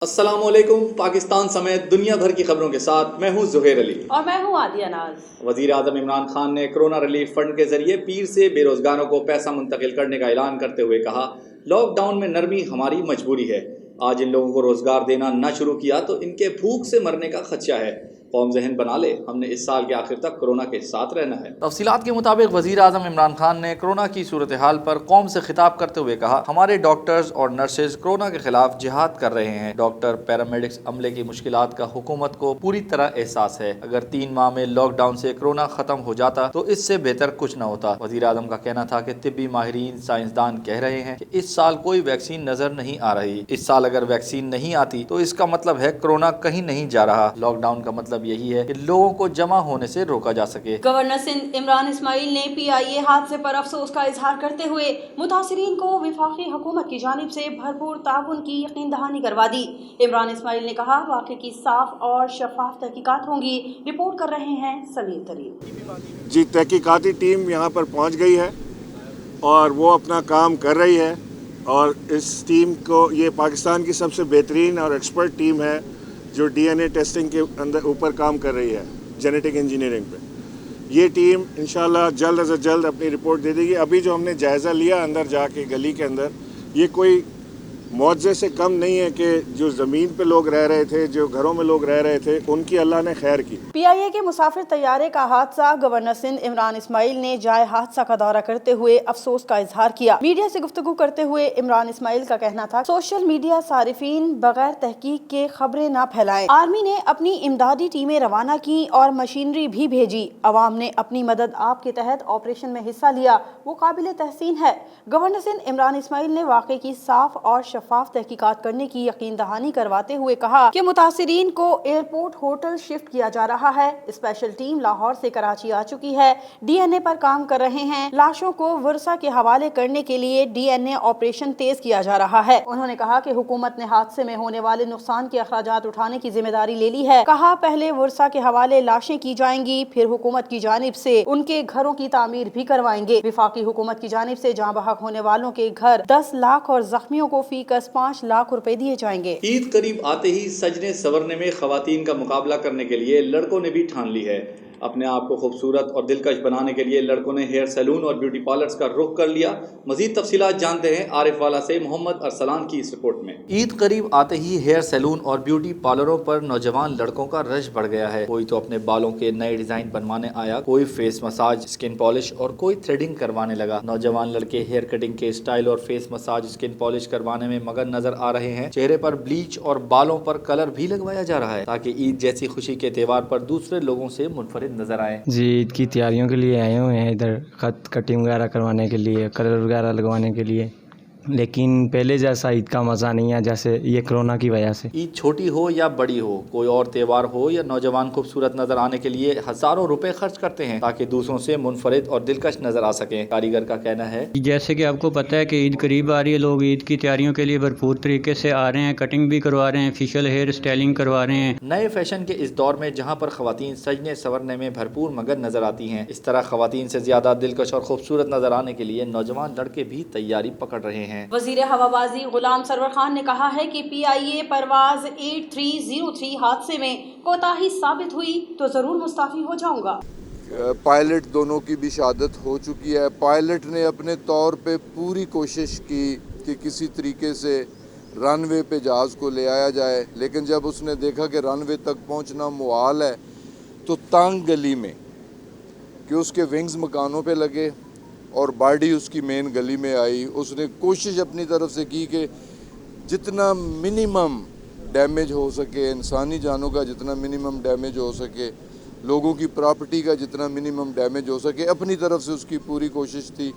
अस्सलाम वालेकुम। पाकिस्तान समेत दुनिया भर की खबरों के साथ मैं हूं ज़ुहैर अली और मैं हूं आदिया नाज। वज़ीर आज़म इमरान खान ने कोरोना रिलीफ फंड के जरिए पीर से बेरोजगारों को पैसा मुंतकिल करने का ऐलान करते हुए कहा, लॉकडाउन में नरमी हमारी मजबूरी है। आज इन लोगों को रोजगार देना न शुरू किया तो इनके भूख से मरने का खदशा है। कौम ज़हन बना ले, हमने इस साल के आखिर तक कोरोना के साथ रहना है। तफसीलात के मुताबिक वज़ीर आज़म इमरान खान ने कोरोना की सूरत हाल पर कौम से खिताब करते हुए कहा, हमारे डॉक्टर्स और नर्सेज कोरोना के खिलाफ जिहाद कर रहे हैं। डॉक्टर, पैरामेडिक्स अमले की मुश्किलात का हुकूमत को पूरी तरह एहसास है। अगर 3 माह में लॉकडाउन से कोरोना खत्म हो जाता तो इससे बेहतर कुछ न होता। वज़ीर आज़म का कहना था कि तिब्बी माहिरीन, साइंसदान कह रहे हैं कि इस साल कोई वैक्सीन नजर नहीं आ रही। इस साल अगर वैक्सीन नहीं आती तो इसका मतलब है कोरोना कहीं नहीं जा रहा। लॉकडाउन का मतलब यही है कि लोगों को जमा होने से रोका जा सके। गवर्नर सिंध इमरान इस्माइल ने PIA हादसे पर अफसोस का इजहार करते हुए मुतासिरीन को वफाकी हुकूमत की जानिब से भरपूर ताउन की यकीन दहानी करवा दी। इमरान इस्माइल ने कहा, वाक़े की साफ और शफाफ तहकीकात होंगी। रिपोर्ट कर रहे हैं सलीम तरीन। जी, तहकीकाती टीम यहाँ पर पहुँच गई है और वो अपना काम कर रही है और इस टीम को, ये पाकिस्तान की सबसे बेहतरीन और एक्सपर्ट टीम है जो DNA टेस्टिंग के अंदर ऊपर काम कर रही है, जेनेटिक इंजीनियरिंग पे। ये टीम इंशाल्लाह जल्द से जल्द अपनी रिपोर्ट दे देगी। अभी जो हमने जायज़ा लिया अंदर जाके गली के अंदर, ये कोई मुआवजे से कम नहीं है कि जो ज़मीन पे लोग रह रहे थे, जो घरों में लोग रह रहे थे, उनकी अल्लाह ने खैर की। PIA के मुसाफिर तैयारे का हादसा, गवर्नर सिंध इमरान इस्माइल ने जाए हादसा का दौरा करते हुए अफसोस का इजहार किया। मीडिया से गुफ्तगू करते हुए इमरान इस्माइल का कहना था, सोशल मीडिया सारिफीन बगैर तहकीक के खबरें न फैलाएं। आर्मी ने अपनी इमदादी टीमें रवाना की और मशीनरी भी भेजी। अवाम ने अपनी मदद आप के तहत ऑपरेशन में हिस्सा लिया, वो काबिल तहसीन है। गवर्नर सिंध इमरान इस्माइल ने वाक़े की साफ और शफाफ तहकीकात करने की यकीन दहानी करवाते हुए कहा कि मुतासिरीन को एयरपोर्ट होटल शिफ्ट किया जा रहा है। स्पेशल टीम लाहौर से कराची आ चुकी है, DNA पर काम कर रहे हैं। लाशों को वर्सा के हवाले करने के लिए DNA ऑपरेशन तेज किया जा रहा है। उन्होंने कहा कि हुकूमत ने हादसे में होने वाले नुकसान के अखराजात उठाने की जिम्मेदारी ले ली है। कहा, पहले वर्सा के हवाले लाशें की जाएंगी, फिर हुकूमत की जानिब से उनके घरों की तामीर भी करवाएंगे। विफाकी हुकूमत की जानिब से जाँ बहक होने वालों के घर 10 लाख और जख्मियों को फीकस 5 लाख रुपए दिए जाएंगे। ईद करीब आते ही सजने संवरने में खवातीन का मुकाबला करने के लिए लड़कों ने भी ठान ली है। अपने आप को खूबसूरत और दिलकश बनाने के लिए लड़कों ने हेयर सैलून और ब्यूटी पार्लर्स का रुख कर लिया। मजीद तफसीलात जानते हैं आरिफ वाला से मोहम्मद अरसलान की इस रिपोर्ट में। ईद करीब आते ही हेयर सैलून और ब्यूटी पार्लरों पर नौजवान लड़कों का रश बढ़ गया है। कोई तो अपने बालों के नए डिजाइन बनवाने आया, कोई फेस मसाज, स्किन पॉलिश और कोई थ्रेडिंग करवाने लगा। नौजवान लड़के हेयर कटिंग के स्टाइल और फेस मसाज, स्किन पॉलिश करवाने में मगन नजर आ रहे हैं। चेहरे पर ब्लीच और बालों पर कलर भी लगवाया जा रहा है ताकि ईद जैसी खुशी के त्योहार पर दूसरे लोगों से मुनफरिद नजर आए। जी, ईद की तैयारियों के लिए आए हुए हैं इधर, खत कटिंग वगैरह करवाने के लिए, कलर वगैरह लगवाने के लिए। लेकिन पहले जैसा ईद का मज़ा नहीं है, जैसे ये कोरोना की वजह से। ईद छोटी हो या बड़ी हो, कोई और त्योहार हो या नौजवान खूबसूरत नजर आने के लिए हजारों रुपए खर्च करते हैं ताकि दूसरों से मुनफरिद और दिलकश नजर आ सके। कारीगर का कहना है, जैसे कि आपको पता है कि ईद करीब आ रही है, लोग ईद की तैयारियों के लिए भरपूर तरीके से आ रहे हैं, कटिंग भी करवा रहे हैं, फेशियल हेयर स्टाइलिंग करवा रहे हैं। नए फैशन के इस दौर में जहां पर खवातीन सजने संवरने में भरपूर मगन नजर आती हैं, इस तरह खवातीन से ज्यादा दिलकश और खूबसूरत नजर आने के लिए नौजवान लड़के भी तैयारी पकड़ रहे हैं। वजीर हवाबाजी गुलाम सरवर खान ने कहा है कि PIA परवाज 8303 हादसे में कोताही साबित हुई तो जरूर मुस्ताफी हो जाऊंगा। पायलट दोनों की भी शहादत हो चुकी है। पायलट ने अपने तौर पे पूरी कोशिश की कि किसी तरीके से रनवे पे जहाज़ को ले आया जाए, लेकिन जब उसने देखा कि रनवे तक पहुंचना मुहाल है तो तंग गली में कि उसके विंग्स मकानों पे लगे और बॉडी उसकी मेन गली में आई, उसने कोशिश अपनी तरफ से की कि जितना मिनिमम डैमेज हो सके, इंसानी जानों का जितना मिनिमम डैमेज हो सके, लोगों की प्रॉपर्टी का जितना मिनिमम डैमेज हो सके, अपनी तरफ से उसकी पूरी कोशिश थी।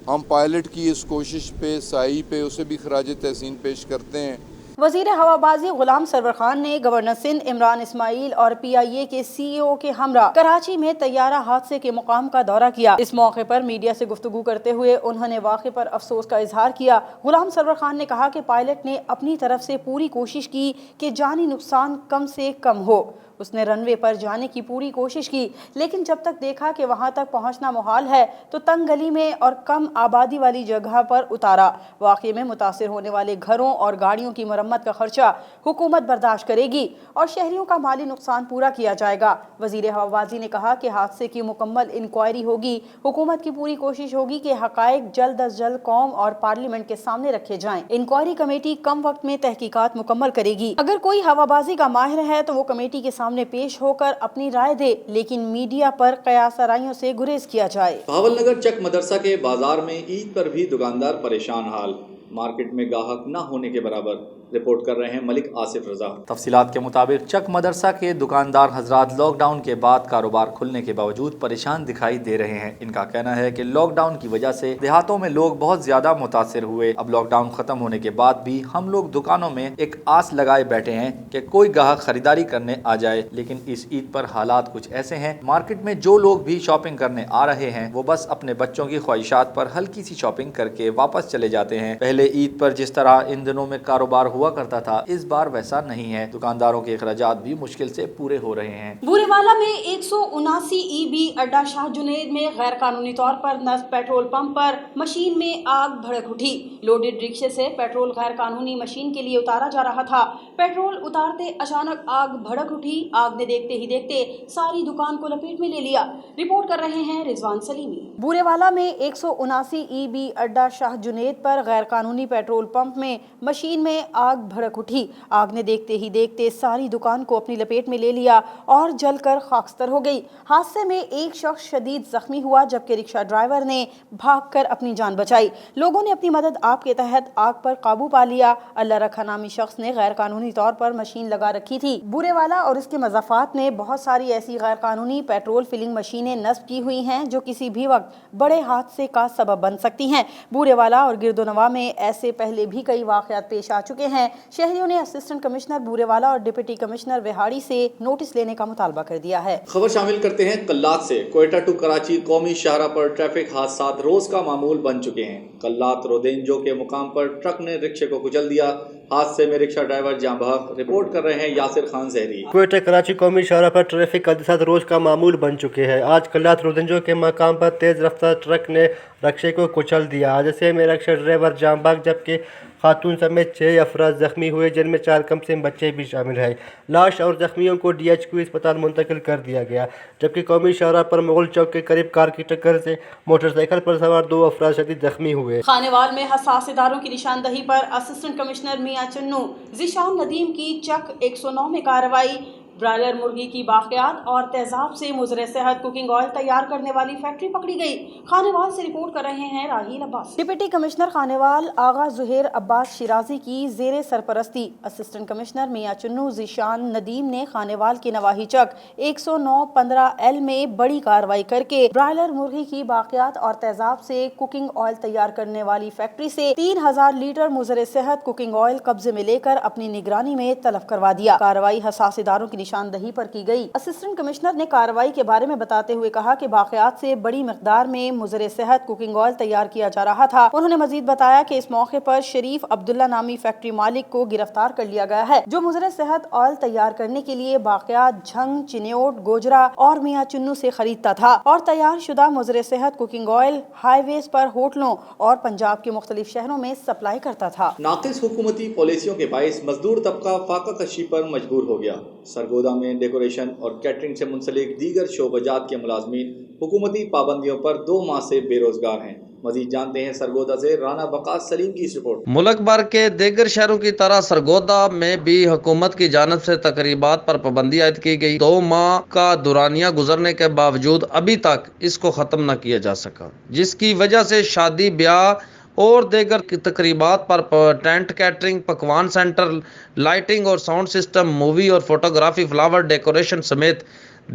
हम पायलट की इस कोशिश पे, साई पे, उसे भी खराज तहसीन पेश करते हैं। वजीर हवाबाजी गुलाम सरवर खान ने गवर्नर सिंध इमरान इस्माइल और PIA के CEO के हमरा कराची में तैयारा हादसे के मुकाम का दौरा किया। इस मौके पर मीडिया से गुफ्तगू करते हुए उन्होंने वाक़े पर अफसोस का इजहार किया। गुलाम सरवर खान ने कहा कि पायलट ने अपनी तरफ से पूरी कोशिश की कि जानी नुकसान कम से कम हो। اس نے رن وے پر جانے کی پوری کوشش کی، لیکن جب تک دیکھا کہ وہاں تک پہنچنا محال ہے تو تنگ گلی میں اور کم آبادی والی جگہ پر اتارا۔ واقعے میں متاثر ہونے والے گھروں اور گاڑیوں کی مرمت کا خرچہ حکومت برداشت کرے گی اور شہریوں کا مالی نقصان پورا کیا جائے گا۔ وزیر ہوابازی نے کہا کہ حادثے کی مکمل انکوائری ہوگی۔ حکومت کی پوری کوشش ہوگی کہ حقائق جلد از جلد قوم اور پارلیمنٹ کے سامنے رکھے جائیں۔ انکوائری کمیٹی کم وقت میں تحقیقات مکمل کرے گی۔ اگر کوئی ہوابازی کا ماہر ہے تو وہ کمیٹی کے سامنے پیش ہو کر اپنی رائے دے، لیکن میڈیا پر قیاس آرائیوں سے گریز کیا جائے۔ بہاول نگر چک مدرسہ کے بازار میں عید پر بھی دکاندار پریشان حال، مارکیٹ میں گاہک نہ ہونے کے برابر۔ رپورٹ کر رہے ہیں ملک آصف رضا۔ تفصیلات کے مطابق چک مدرسہ کے دکاندار حضرات لاک ڈاؤن کے بعد کاروبار کھلنے کے باوجود پریشان دکھائی دے رہے ہیں۔ ان کا کہنا ہے کہ لاک ڈاؤن کی وجہ سے دیہاتوں میں لوگ بہت زیادہ متاثر ہوئے۔ اب لاک ڈاؤن ختم ہونے کے بعد بھی ہم لوگ دکانوں میں ایک آس لگائے بیٹھے ہیں کہ کوئی گاہک خریداری کرنے آ جائے، لیکن اس عید پر حالات کچھ ایسے ہیں، مارکیٹ میں جو لوگ بھی شاپنگ کرنے آ رہے ہیں وہ بس اپنے بچوں کی خواہشات پر ہلکی سی شاپنگ کر کے واپس چلے جاتے ہیں۔ پہلے عید پر جس طرح ان دنوں میں کاروبار ہوا کرتا تھا، اس بار ویسا نہیں ہے۔ دکانداروں کے اخراجات بھی مشکل سے پورے ہو رہے ہیں۔ بورے والا میں 179 ای-بی اڈا شاہ جنید میں غیر قانونی طور پر نصب پیٹرول پمپ پر مشین میں آگ بھڑک اٹھی۔ لوڈڈ رکشے سے پیٹرول غیر قانونی مشین کے لیے اتارا جا رہا تھا۔ پیٹرول اتارتے اچانک آگ بھڑک اٹھی۔ آگ نے دیکھتے ہی دیکھتے ساری دکان کو لپیٹ میں لے لیا۔ رپورٹ کر رہے ہیں رضوان سلیمی۔ بورے والا میں 179 ای-بی اڈا شاہ جنید پر غیر قانونی پیٹرول پمپ میں مشین میں آگ بھڑک اٹھی۔ آگ نے دیکھتے ہی دیکھتے ساری دکان کو اپنی لپیٹ میں لے لیا اور جل کر خاکستر ہو گئی۔ حادثے میں ایک شخص شدید زخمی ہوا جبکہ رکشہ ڈرائیور نے بھاگ کر اپنی جان بچائی۔ لوگوں نے اپنی مدد آپ کے تحت آگ پر قابو پا لیا۔ اللہ رکھا نامی شخص نے غیر قانونی طور پر مشین لگا رکھی تھی۔ بورے والا اور اس کے مضافات نے بہت ساری ایسی غیر قانونی پیٹرول فلنگ مشینیں نصب کی ہوئی ہیں جو کسی بھی وقت بڑے حادثے کا سبب بن سکتی ہیں۔ بورے والا اور گرد و نواح میں ایسے پہلے بھی کئی واقعات پیش آ چکے ہیں۔ شہریوں نے اسسٹنٹ کمشنر بورے والا اور ڈپٹی کمشنر وہاڑی سے نوٹس لینے کا مطالبہ کر دیا ہے۔ خبر شامل کرتے ہیں قلات سے۔ کوئٹہ ٹو کراچی قومی شاہراہ پر ٹریفک حادثات روز کا معمول بن چکے ہیں۔ قلات رودینجو کے مقام پر ٹرک نے رکشے کو کچل دیا۔ حادثے میں رکشہ ڈرائیور جاں بحق۔ رپورٹ کر رہے ہیں یاسر خان زہری۔ کوئٹہ کراچی قومی شاہراہ پر ٹریفک حادثات روز کا معمول بن چکے ہیں۔ آج قلات رودینجو کے مقام پر تیز رفتار ٹرک نے رکشے کو کچل دیا۔ حادثے میں رکشہ ڈرائیور جاں بحق جبکہ خاتون سمیت 6 افراد زخمی ہوئے، جن میں 4 کمسن بچے بھی شامل ہیں۔ لاش اور زخمیوں کو DHQ اسپتال منتقل کر دیا گیا، جبکہ قومی شاہراہ پر مغل چوک کے قریب کار کی ٹکر سے موٹر سائیکل پر سوار 2 افراد شدید زخمی ہوئے۔ خانیوال میں حساس اداروں کی نشاندہی پر اسسٹنٹ کمشنر میاں چنو ذیشان ندیم کی چک 109 میں کارروائی۔ برائلر مرغی کی باقیات اور تیزاب سے مضر صحت کوکنگ آئل تیار کرنے والی فیکٹری پکڑی گئی۔ خانیوال سے رپورٹ کر رہے ہیں راہیل عباس۔ ڈپٹی کمشنر خانیوال آغا زہیر عباس شیرازی کی زیر سرپرستی اسسٹنٹ کمشنر میاں چنو ذیشان ندیم نے خانیوال کے نواحی چک 109-15L میں بڑی کارروائی کر کے برائلر مرغی کی باقیات اور تیزاب سے کوکنگ آئل تیار کرنے والی فیکٹری سے 3000 لیٹر مضر صحت کوکنگ آئل قبضے میں لے کر اپنی نگرانی میں تلف کروا دیا۔ کارروائی حساس اداروں کی نشاندہی پر کی گئی۔ اسسٹنٹ کمشنر نے کارروائی کے بارے میں بتاتے ہوئے کہا کہ باقیات سے بڑی مقدار میں مضر صحت کوکنگ آئل تیار کیا جا رہا تھا۔ انہوں نے مزید بتایا کہ اس موقع پر شریف عبداللہ نامی فیکٹری مالک کو گرفتار کر لیا گیا ہے، جو مضر صحت آئل تیار کرنے کے لیے باقیات جھنگ، چنیوٹ، گوجرا اور میاں چنو سے خریدتا تھا اور تیار شدہ مضر صحت کوکنگ آئل ہائی ویز پر ہوٹلوں اور پنجاب کے مختلف شہروں میں سپلائی کرتا تھا۔ ناقص حکومتی پالیسیوں کے باعث مزدور طبقہ فاقہ کشی پر مجبور ہو گیا۔ سرگودا میں ڈیکوریشن اور کیٹرنگ سے منسلک دیگر شعبہ جات کے ملازمین حکومتی پابندیوں پر 2 ماہ سے بے روزگار ہیں۔ مزید جانتے ہیں سرگودا سے رانا وقاص سلیم کی اس رپورٹ۔ ملک بھر کے دیگر شہروں کی طرح سرگودا میں بھی حکومت کی جانب سے تقریبات پر پابندی عائد کی گئی۔ 2 ماہ کا دورانیہ گزرنے کے باوجود ابھی تک اس کو ختم نہ کیا جا سکا، جس کی وجہ سے شادی، بیاہ اور دیگر تقریبات پر ٹینٹ، کیٹرنگ، پکوان سینٹر، لائٹنگ اور ساؤنڈ سسٹم، مووی اور فوٹوگرافی، فلاور ڈیکوریشن سمیت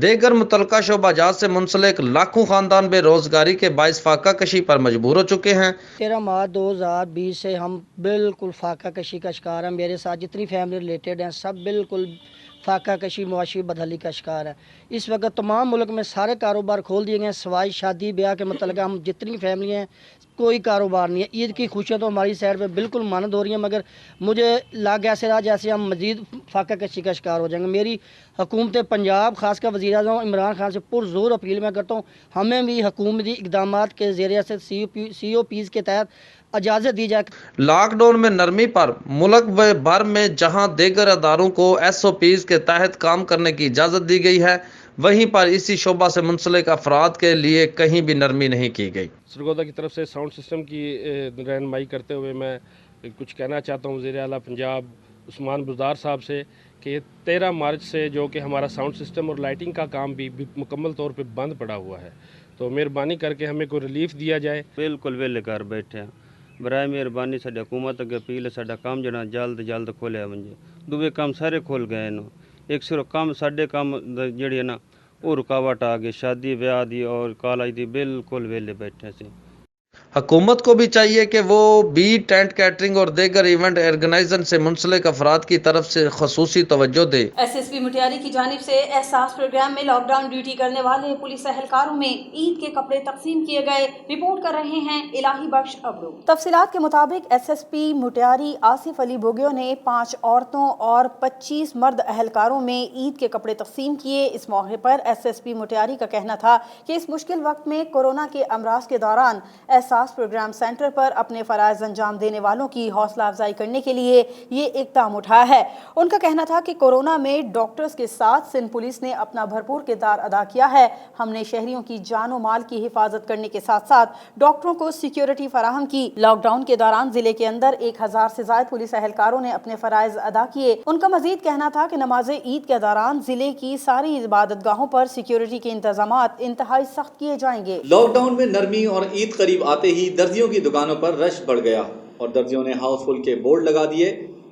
دیگر متعلقہ شعبہ جات سے منسلک لاکھوں خاندان بے روزگاری کے باعث فاقہ کشی پر مجبور ہو چکے ہیں۔ 13 مارچ 2020 سے ہم بالکل فاقہ کشی کا شکار ہیں۔ میرے ساتھ جتنی فیملی ریلیٹڈ ہیں سب بالکل फाका कशी मुआशी बदहाली का शिकार है। इस वक्त तमाम मुल्क में सारे कारोबार खोल दिए गए हैं, सवाई शादी ब्याह के मतलब हम जितनी फैमिली हैं कोई कारोबार नहीं है। ईद की खुशियाँ तो हमारी साइड पे बिल्कुल मानद हो रही हैं, मगर मुझे लग ऐसे रहा जैसे हम मज़ीद फाका कशी का शिकार हो जाएंगे। मेरी हुकूमत पंजाब खासकर वज़ीर-ए-आज़म इमरान खान से पुरज़ोर अपील मैं करता हूँ, हमें भी हुकूमती इक़दामात के ज़रिए से COPs के तहत इजाज़त दी जाए। लॉकडाउन में नरमी पर मुल्क भर में जहां दीगर अदारों को SOPs के तहत काम करने की इजाज़त दी गई है, वहीं पर इसी शोबा से मुंसलिक अफराद के लिए कहीं भी नरमी नहीं की गई। सरगोदा की तरफ से साउंड सिस्टम की रहनुमाई करते हुए मैं कुछ कहना चाहता हूँ वज़ीर आला पंजाब उस्मान बुज़दार साहब से कि 13 मार्च से जो कि हमारा साउंड सिस्टम और लाइटिंग का काम भी मुकम्मल तौर पे बंद पड़ा हुआ है, तो मेहरबानी करके हमें कोई रिलीफ दिया जाए। बिल्कुल वेले घर बैठे हैं, बराए मेहरबानी साडी हुकूमत अगे अपील है, साडा काम जना जल्द खोलिया वंजे। दूए काम सारे खुल गए न, एक सिर्फ काम साडे काम जिहड़ी है ना वो रुकावट आ गई, शादी ब्याह दी और कॉलेज दी बिल्कुल वेले बैठे से। हुकूमत को भी चाहिए कि वो भी टेंट कैटरिंग और दीगर इवेंट ऑर्गेनाइजर से मुंसलिक अफराद की तरफ से खसूसी तवज्जो दे। SSP मुटियारी की जानिब से एहसास प्रोग्राम में लॉकडाउन ड्यूटी करने वाले पुलिस एहलकारों में ईद के कपड़े तकसीम किए गए। रिपोर्ट कर रहे हैं इलाही बख्श अब्रू। तफसीलात के मुताबिक SSP मुटियारी आसिफ अली बोगियो ने 5 औरतों और 25 मर्द एहलकारों में ईद के कपड़े तकसीम किए। इस मौके पर SSP मुटियारी का कहना था कि इस मुश्किल वक्त में कोरोना के अमराज के दौरान एहसास प्रोग्राम सेंटर पर अपने फराइज अंजाम देने वालों की हौसला अफजाई करने के लिए ये इक़दाम उठाया है। उनका कहना था कि कोरोना में डॉक्टर्स के साथ सिंध पुलिस ने अपना भरपूर किरदार अदा किया है। हमने शहरियों की जान और माल की हिफाजत करने के साथ साथ डॉक्टरों को सिक्योरिटी फराहम की। लॉकडाउन के दौरान जिले के अंदर 1000 से ज्यादा पुलिस एहलकारों ने अपने फराइज अदा किए। उनका मजीद कहना था कि नमाज ईद के दौरान जिले की सारी इबादत गाहों पर सिक्योरिटी के इंतजामात इंतहाई सख्त किए जाएंगे। लॉकडाउन में नरमी और ईद करीब आते ही दर्जियों की दुकानों पर रश बढ़ गया और दर्जियों ने हाउसफुल के बोर्ड लगा दिए।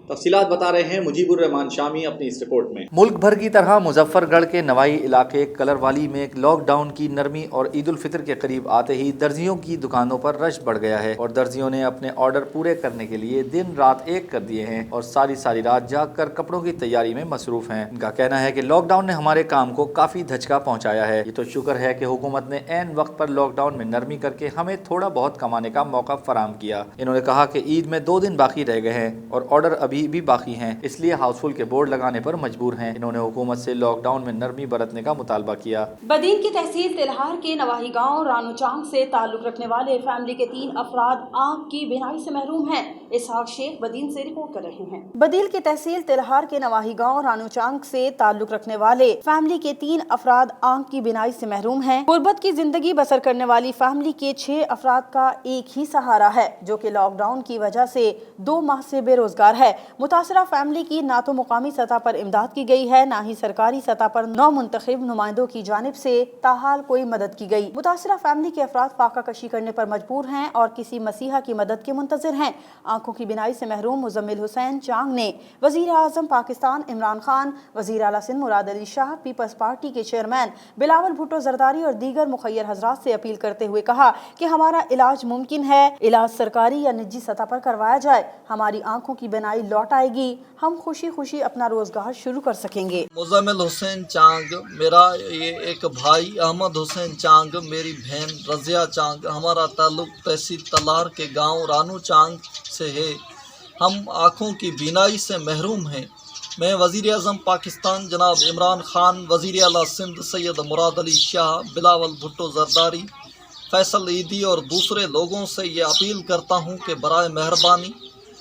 तफसीलात बता रहे हैं मुजीबुर रहमान शामी अपनी इस रिपोर्ट में। मुल्क भर की तरह मुजफ्फरगढ़ के नवाई इलाके कलरवाली में लॉकडाउन की नरमी और ईद उल फितर के करीब आते ही दर्जियों की दुकानों पर रश बढ़ गया है और दर्जियों ने अपने ऑर्डर पूरे करने के लिए दिन रात एक कर दिए हैं और सारी रात जाग कर कपड़ों की तैयारी में मसरूफ हैं। इनका कहना है कि लॉकडाउन ने हमारे काम को काफी धचका पहुँचाया है। ये तो शुक्र है कि हुकूमत ने ऐन वक्त पर लॉकडाउन में नरमी करके हमें थोड़ा बहुत कमाने का मौका फराहम किया। इन्होंने कहा कि ईद में 2 दिन बाकी रह गए हैं और ऑर्डर अभी भी बाकी हैं, इसलिए हाउसफुल के बोर्ड लगाने पर मजबूर हैं। इन्होंने हुकूमत से लॉकडाउन में नरमी बरतने का मुतालबा किया। बदीन की तहसील तिलहार के नवाही गांव रानू चांग से ताल्लुक रखने वाले फैमिली के 3 अफराद आंख की बीनाई से महरूम हैं। इसहाक शेख बदीन से रिपोर्ट कर रहे हैं। बदील की तहसील तिलहार के नवाही गांव रानू चांग से ताल्लुक रखने वाले फैमिली के 3 अफराद आंख की बीनाई से महरूम हैं। गुर्बत की जिंदगी बसर करने वाली फैमिली के 6 अफराद का एक ही सहारा है, जो कि लॉकडाउन की वजह से 2 माह से बेरोजगार है। मुतासरा फैमिली की ना तो मुकामी सतह पर इमदाद की गई है, ना ही सरकारी सतह पर नौ मुंतखब नुमाइंदों की जानिब से ताहाल कोई मदद की गई। मुतासरा फैमिली के अफराद फाका कशी करने पर मजबूर हैं और किसी मसीहा की मदद के मुंतजर हैं। आंखों की बिनाई से महरूम मुजम्मिल हुसैन चांग ने वजीर आजम पाकिस्तान इमरान खान, वजीर आला सिंध मुराद अली शाह, पीपल्स पार्टी के चेयरमैन बिलावल भुट्टो जरदारी और दीगर मुखय्यर हजरात से अपील करते हुए कहा कि हमारा इलाज मुमकिन है, इलाज सरकारी या निजी सतह पर करवाया जाए। हमारी आंखों की बिनाई लौट आएगी, हम खुशी खुशी अपना रोजगार शुरू कर सकेंगे। मुजम्मिल हुसैन चांग, मेरा ये एक भाई अहमद हुसैन चांग, मेरी बहन रजिया चांग, हमारा ताल्लुक तहसील तलार के गांव रानू चांग से है। हम आँखों की बीनाई से महरूम हैं। मैं वज़ीर आज़म पाकिस्तान जनाब इमरान खान, वज़ीर आला सिंध सैयद मुराद अली शाह, बिलावल भुट्टो जरदारी, फैसल ईदी और दूसरे लोगों से ये अपील करता हूँ कि बराए मेहरबानी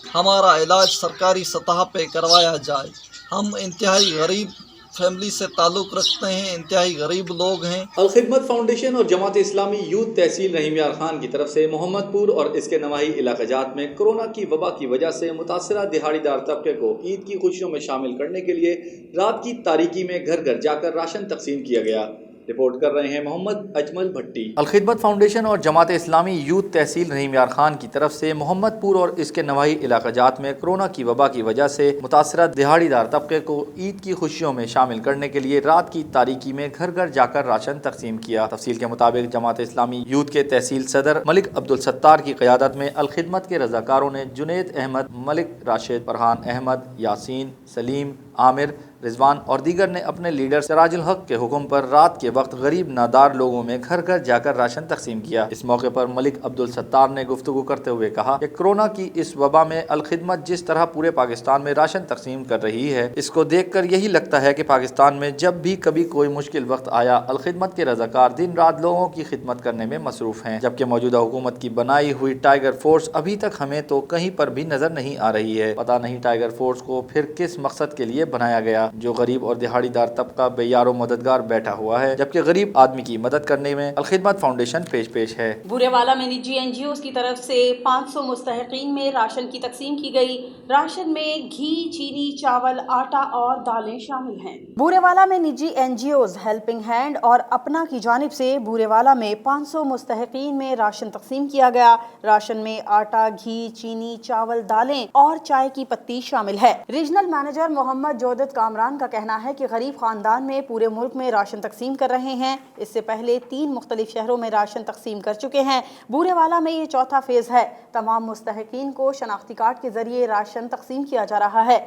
हमारा इलाज सरकारी सतह पे करवाया जाए। हम इंतहाई गरीब फैमिली से ताल्लुक़ रखते हैं, इंतहाई गरीब लोग हैं। अल खिदमत फाउंडेशन और जमात इस्लामी यूथ तहसील रहीम यार खान की तरफ से मोहम्मदपुर और इसके नवाही इलाक़ाजात में कोरोना की वबा की वजह से मुतासरा दिहाड़ीदार तबके को ईद की खुशियों में शामिल करने के लिए रात की तारीकी में घर घर जाकर राशन तकसीम किया गया। रिपोर्ट कर रहे हैं मोहम्मद अजमल भट्टी। अलखिदमत फाउंडेशन और जमात इस्लामी यूथ तहसील रहीम यार खान की तरफ से मोहम्मदपुर और इसके नवाही इलाकाजात में कोरोना की वबा की वजह से मुतासरा दिहाड़ीदार तबके को ईद की खुशियों में शामिल करने के लिए रात की तारीकी में घर घर जाकर राशन तकसीम किया। तफसील के मुताबिक जमात इस्लामी यूथ के तहसील सदर मलिक अब्दुल सत्तार की क़यादत में अलखिदमत के रज़ाकारों ने जुनैद अहमद, मलिक राशिद, फरहान अहमद, यासीन, सलीम, आमिर, रिजवान और दीगर ने अपने लीडर सिराजुल हक के हुक्म पर रात के वक्त गरीब नादार लोगों में घर घर जाकर राशन तकसीम किया। इस मौके पर मलिक अब्दुल सत्तार ने गुफ्तगू करते हुए कहा कि कोरोना की इस वबा में अलखिदमत जिस तरह पूरे पाकिस्तान में राशन तकसीम कर रही है, इसको देखकर यही लगता है कि पाकिस्तान में जब भी कभी कोई मुश्किल वक्त आया, अलखिदमत के रज़ाकार दिन रात लोगों की खिदमत करने में मसरूफ हैं। जबकि मौजूदा हुकूमत की बनाई हुई टाइगर फोर्स अभी तक हमें तो कहीं पर भी नजर नहीं आ रही है। पता नहीं टाइगर फोर्स को फिर किस मकसद के लिए बनाया गया, जो गरीब और दिहाड़ीदार तबका बेयारो मददगार बैठा हुआ है, जबकि गरीब आदमी की मदद करने में अलखिदमत फाउंडेशन पेश है। बुरेवाला में निजी एनजीओ की तरफ से 500 मुस्तहिकीन में राशन की तकसीम की गई। राशन में घी, चीनी, चावल, आटा और दालें शामिल हैं। बुरेवाला में निजी एनजीओ हेल्पिंग हैंड और अपना की जानिब से बुरेवाला में 500 मुस्तहिकीन में राशन तकसीम किया गया। राशन में आटा, घी, चीनी, चावल, दालें और चाय की पत्ती शामिल है। रीजनल मैनेजर मोहम्मद जोदत कामरान का कहना है कि गरीब खानदान में पूरे मुल्क में राशन तकसीम कर रहे हैं। इससे पहले 3 मुख्तलिफ शहरों में राशन तकसीम कर चुके हैं। बुरेवाला में ये चौथा फेज है। तमाम मुस्तहिकीन को शनाख्ती कार्ड के जरिए राशन तकसीम किया जा रहा है।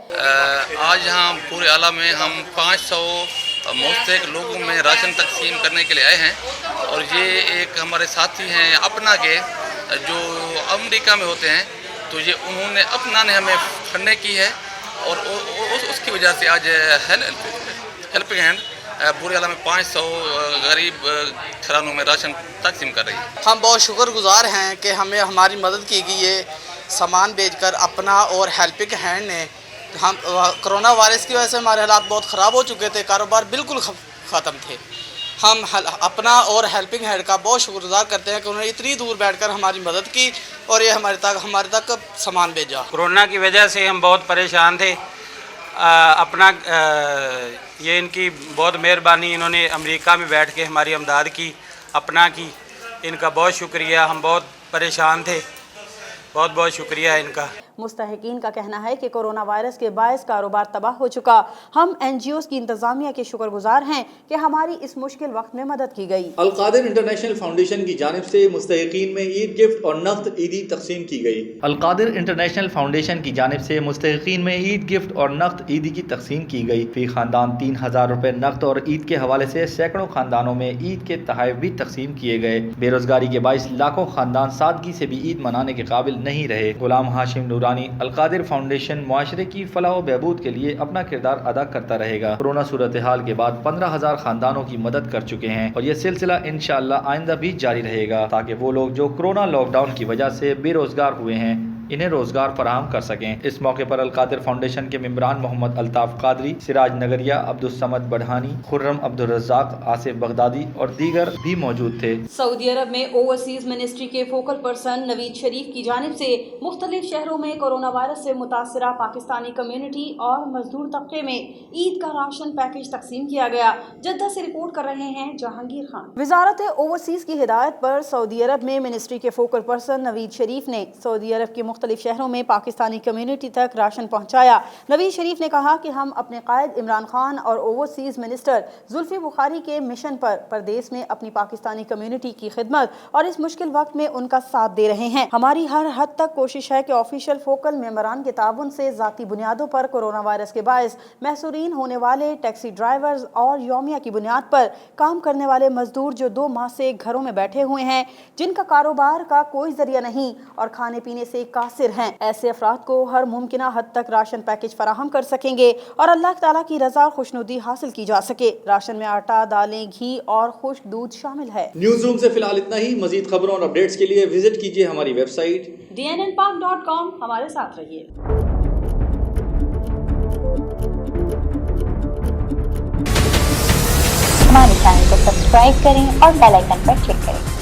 आज यहाँ पूरे आला में हम 500 मुस्तहिक लोगों में राशन तकसीम करने के लिए आए हैं और ये एक हमारे साथी हैं अपना के जो अमेरिका में होते हैं, तो ये उन्होंने अपना ने हमें फंडिंग की है और उसकी वजह से आज हेल्पिंग हैंड बुरेवाला में 500 गरीब घरानों में राशन तकसीम कर रही है। हम बहुत शुक्रगुजार हैं कि हमें हमारी मदद की गई है। सामान बेचकर अपना और हेल्पिंग हैंड ने, हम कोरोना वायरस की वजह से हमारे हालात बहुत ख़राब हो चुके थे, कारोबार बिल्कुल ख़त्म थे। हम अपना और हेल्पिंग हैंड का बहुत शुक्रगुजार करते हैं कि उन्होंने इतनी दूर बैठकर हमारी मदद की और ये हमारे तक सामान भेजा। कोरोना की वजह से हम बहुत परेशान थे। ये इनकी बहुत मेहरबानी, इन्होंने अमेरिका में बैठ के हमारी इमदाद की, अपना की, इनका बहुत शुक्रिया। हम बहुत परेशान थे, बहुत बहुत शुक्रिया इनका। मुस्तहिकीन का कहना है कि कोरोना वायरस के बायस कारोबार तबाह हो चुका। हम एनजीओ की इंतजामिया के शुक्रगुजार हैं कि हमारी इस मुश्किल वक्त में मदद की गई। अलकादिर इंटरनेशनल फाउंडेशन की जानिब से मुस्तहिकीन में ईद गिफ्ट और नकद ईदी तकसीम की गई। अलकादिर इंटरनेशनल फाउंडेशन की जानिब से मुस्तहिकीन में ईद गिफ्ट और नकद ईदी की तकसीम की गई। फी खानदान 3000 रुपए नकद और ईद के हवाले से सैकड़ों खानदानों में ईद के तोहफे भी तकसीम किए गए। बेरोजगारी के बायस लाखों खानदान सादगी से भी ईद मनाने के काबिल नहीं रहे। गुलाम हाशिम नूरानी अलकादिर फाउंडेशन मुआशरे की फलाह व बहबूद के लिए अपना किरदार अदा करता रहेगा। कोरोना सूरत हाल के बाद 15,000 खानदानों की मदद कर चुके हैं और ये सिलसिला इंशाअल्लाह आइंदा भी जारी रहेगा, ताकि वो लोग जो कोरोना लॉकडाउन की वजह से बेरोजगार हुए हैं इन्हें रोजगार फराहम कर सकें। इस मौके पर अलकादिर फाउंडेशन के मेंबरान मोहम्मद अल्ताफ कादरी, सिराज नगरिया, अब्दुल समद बढ़ानी, खुर्रम अब्दुल रज़ाक, आसिफ बगदादी और दीगर भी मौजूद थे। सऊदी अरब में ओवरसीज मिनिस्ट्री के फोकल पर्सन नवीद शरीफ की जानिब से मुख्तलिफ शहरों में कोरोना वायरस से मुतासरा पाकिस्तानी कम्युनिटी और मजदूर तबके में ईद का राशन पैकेज तकसीम किया गया। जद्दा से रिपोर्ट कर रहे हैं जहांगीर खान। वजारत ओवरसीज की हिदायत पर सऊदी अरब में मिनिस्ट्री के फोकल पर्सन नवीद शरीफ ने सऊदी अरब के मुख्तलिफ शहरों में पाकिस्तानी कम्युनिटी तक राशन पहुंचाया। नवीद शरीफ ने कहा कि हम अपने कायद इमरान खान और ओवरसीज मिनिस्टर जुल्फी बुखारी के मिशन पर प्रदेश में अपनी पाकिस्तानी कम्युनिटी की खिदमत और इस मुश्किल वक्त में उनका साथ दे रहे हैं। हमारी हर हद तक कोशिश है कि ऑफिशियल फोकल मेंबरान के ताउन से जाती बुनियादों पर कोरोना वायरस के बायस महसूरीन होने वाले टैक्सी ड्राइवर्स और यौमिया की बुनियाद पर काम करने वाले मजदूर जो 2 माह से घरों में बैठे हुए हैं, जिनका कारोबार का कोई जरिया नहीं और खाने पीने से कासिर हैं, ऐसे अफराद को हर मुमकिन हद तक राशन पैकेज फराहम कर सकेंगे और अल्लाह ताला की रजा और खुशनुदी हासिल की जा सके। राशन में आटा, दालें, घी और खुश्क दूध शामिल है। न्यूज रूम से फिलहाल इतना ही। मजीद खबरों और अपडेट्स के लिए विजिट कीजिए हमारी वेबसाइट dnnpark.com। हमारे साथ रहिए। हमारे चैनल को सब्सक्राइब करें और बेल आइकन पर क्लिक करें।